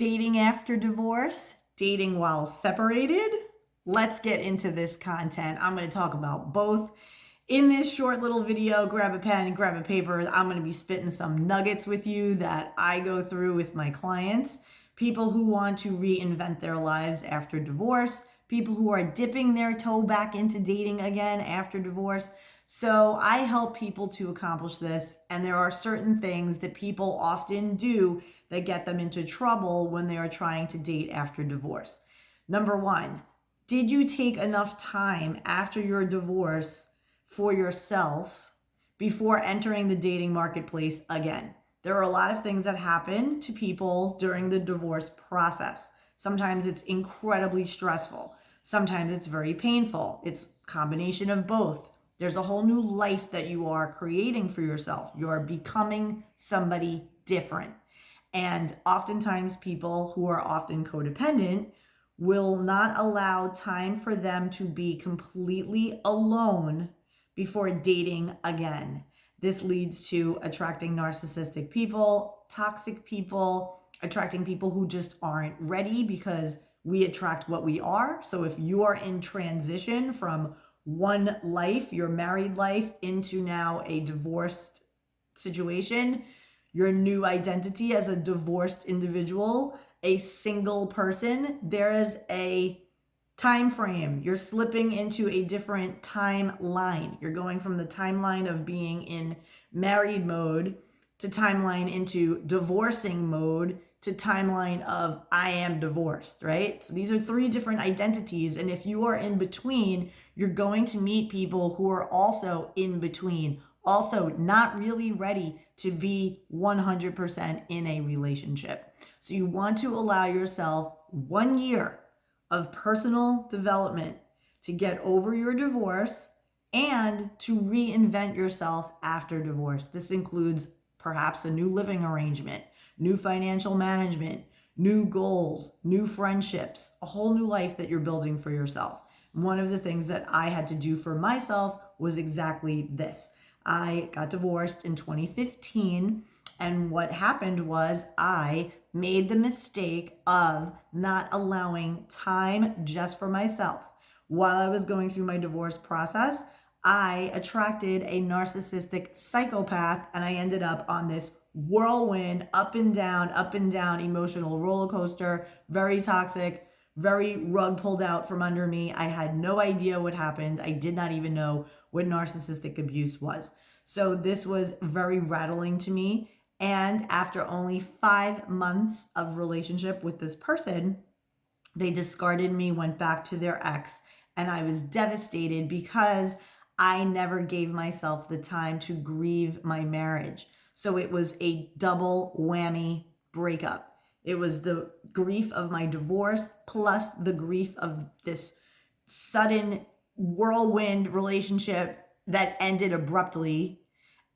Dating after divorce, dating while separated. Let's get into this content. I'm going to talk about both. In this short little video, grab a pen, grab a paper. I'm going to be spitting some nuggets with you that I go through with my clients. People who want to reinvent their lives after divorce, people who are dipping their toe back into dating again after divorce. So I help people to accomplish this, and there are certain things that people often do that get them into trouble when they are trying to date after divorce. Number one, did you take enough time after your divorce for yourself before entering the dating marketplace again? There are a lot of things that happen to people during the divorce process. Sometimes it's incredibly stressful. Sometimes it's very painful. It's a combination of both. There's a whole new life that you are creating for yourself. You are becoming somebody different. And oftentimes people who are often codependent will not allow time for them to be completely alone before dating again. This leads to attracting narcissistic people, toxic people, attracting people who just aren't ready, because we attract what we are. So if you are in transition from one life, your married life, into now a divorced situation, your new identity as a divorced individual, a single person, there is a time frame. You're slipping into a different timeline. You're going from the timeline of being in married mode to timeline into divorcing mode to timeline of I am divorced, right? So these are three different identities. And if you are in between, you're going to meet people who are also in between, also not really ready to be 100% in a relationship. So you want to allow yourself 1 year of personal development to get over your divorce and to reinvent yourself after divorce. This includes perhaps a new living arrangement, new financial management, new goals, new friendships, a whole new life that you're building for yourself. One of the things that I had to do for myself was exactly this. I got divorced in 2015, and what happened was I made the mistake of not allowing time just for myself. While I was going through my divorce process, I attracted a narcissistic psychopath, and I ended up on this whirlwind, up and down emotional roller coaster, very toxic, very rug pulled out from under me. I had no idea what happened. I did not even know what narcissistic abuse was. So this was very rattling to me. And after only 5 months of relationship with this person, they discarded me, went back to their ex, and I was devastated because I never gave myself the time to grieve my marriage. So it was a double whammy breakup. It was the grief of my divorce plus the grief of this sudden whirlwind relationship that ended abruptly,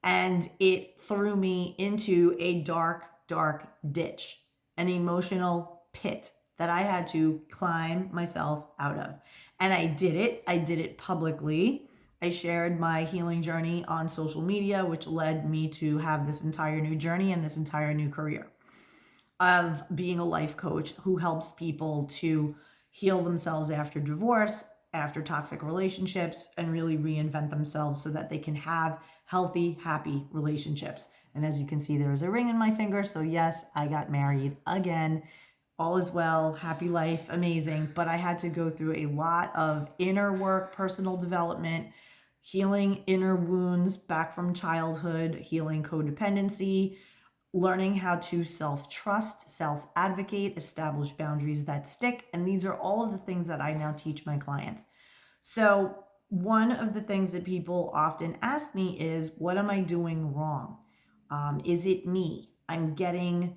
and it threw me into a dark, dark ditch, an emotional pit that I had to climb myself out of. And I did it. I did it publicly. I shared my healing journey on social media, which led me to have this entire new journey and this entire new career of being a life coach who helps people to heal themselves after divorce, after toxic relationships, and really reinvent themselves so that they can have healthy, happy relationships. And as you can see, there is a ring in my finger. So yes, I got married again. All is well, happy life, amazing. But I had to go through a lot of inner work, personal development, healing inner wounds back from childhood, healing codependency, learning how to self-trust, self-advocate, establish boundaries that stick. And these are all of the things that I now teach my clients. So one of the things that people often ask me is, what am I doing wrong? Is it me? I'm getting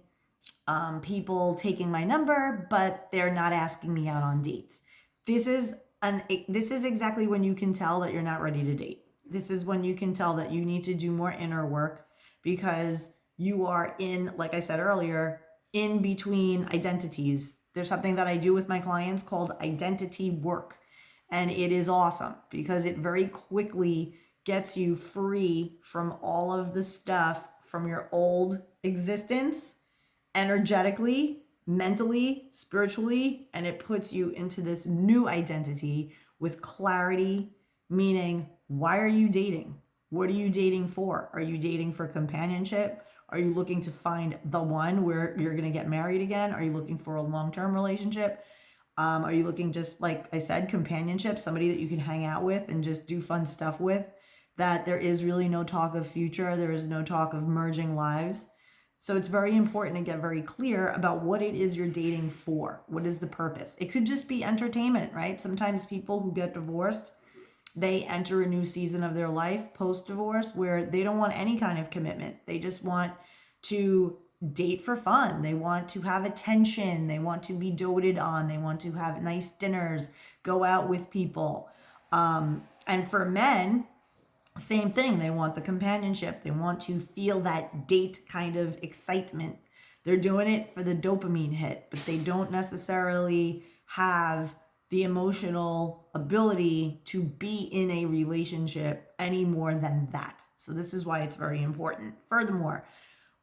people taking my number, but they're not asking me out on dates. This is exactly when you can tell that you're not ready to date. This is when you can tell that you need to do more inner work, because you are in, like I said earlier, in between identities. There's something that I do with my clients called identity work. And it is awesome because it very quickly gets you free from all of the stuff from your old existence energetically, mentally, spiritually, and it puts you into this new identity with clarity, meaning, why are you dating? What are you dating for? Are you dating for companionship? Are you looking to find the one where you're going to get married again? Are you looking for a long-term relationship? Are you looking, just like I said, companionship, somebody that you can hang out with and just do fun stuff with, that there is really no talk of future, there is no talk of merging lives. So it's very important to get very clear about what it is you're dating for. What is the purpose? It could just be entertainment, right? Sometimes people who get divorced, they enter a new season of their life post-divorce where they don't want any kind of commitment. They just want to date for fun. They want to have attention. They want to be doted on. They want to have nice dinners, go out with people. And for men, same thing. They want the companionship. They want to feel that date kind of excitement. They're doing it for the dopamine hit, but they don't necessarily have the emotional ability to be in a relationship any more than that. So this is why it's very important. Furthermore,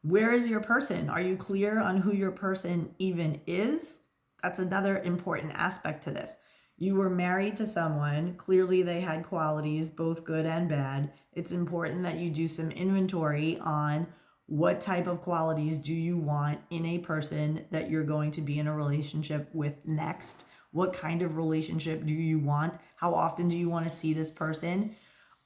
where is your person? Are you clear on who your person even is? That's another important aspect to this. You were married to someone, clearly they had qualities, both good and bad. It's important that you do some inventory on what type of qualities do you want in a person that you're going to be in a relationship with next. What kind of relationship do you want? How often do you want to see this person?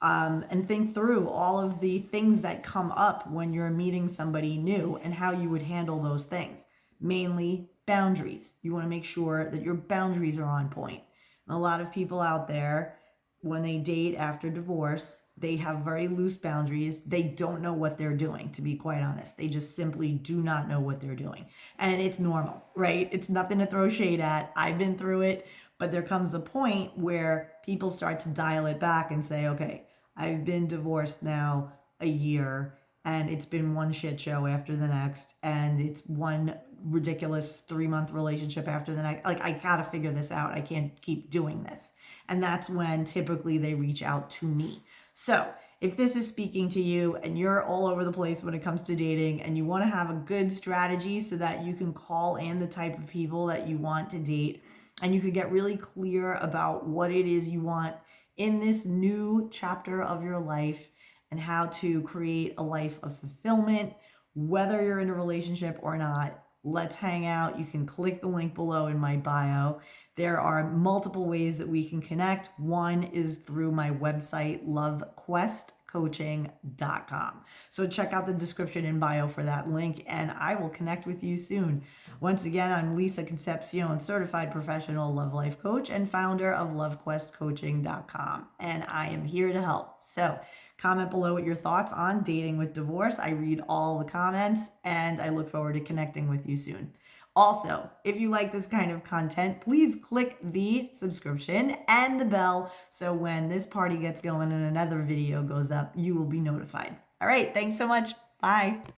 And think through all of the things that come up when you're meeting somebody new and how you would handle those things. Mainly boundaries. You want to make sure that your boundaries are on point. And a lot of people out there, when they date after divorce, they have very loose boundaries. They don't know what they're doing, to be quite honest. They just simply do not know what they're doing. And it's normal, right? It's nothing to throw shade at. I've been through it, but there comes a point where people start to dial it back and say, okay, I've been divorced now a year and it's been one shit show after the next, and it's one ridiculous 3-month relationship after the next. Like, I gotta figure this out. I can't keep doing this. And that's when typically they reach out to me. So if this is speaking to you and you're all over the place when it comes to dating and you want to have a good strategy so that you can call in the type of people that you want to date and you could get really clear about what it is you want in this new chapter of your life and how to create a life of fulfillment, whether you're in a relationship or not, let's hang out. You can click the link below in my bio. There are multiple ways that we can connect. One is through my website, lovequestcoaching.com. So check out the description in bio for that link, and I will connect with you soon. Once again, I'm Lisa Concepcion, certified professional love life coach and founder of lovequestcoaching.com, and I am here to help. So comment below what your thoughts on dating with divorce. I read all the comments, and I look forward to connecting with you soon. Also, if you like this kind of content, please click the subscription and the bell so when this party gets going and another video goes up, you will be notified. All right, thanks so much. Bye.